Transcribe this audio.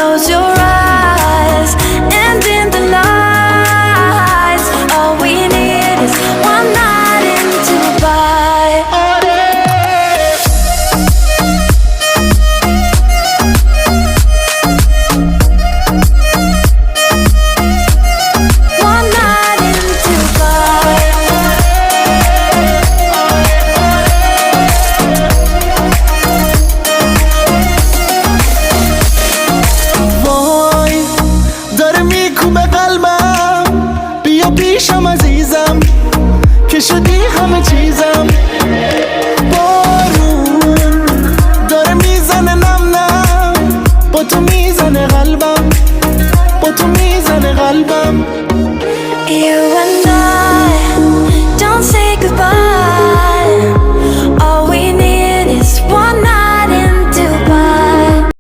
close your eyes, and in the lights, all we need is one night in Dubai. One night in Dubai. وای داره میکوبه قلبم، بیا پیشم عزیزم که شدی همه چیزم. بارون داره میزنه نم نم، با تو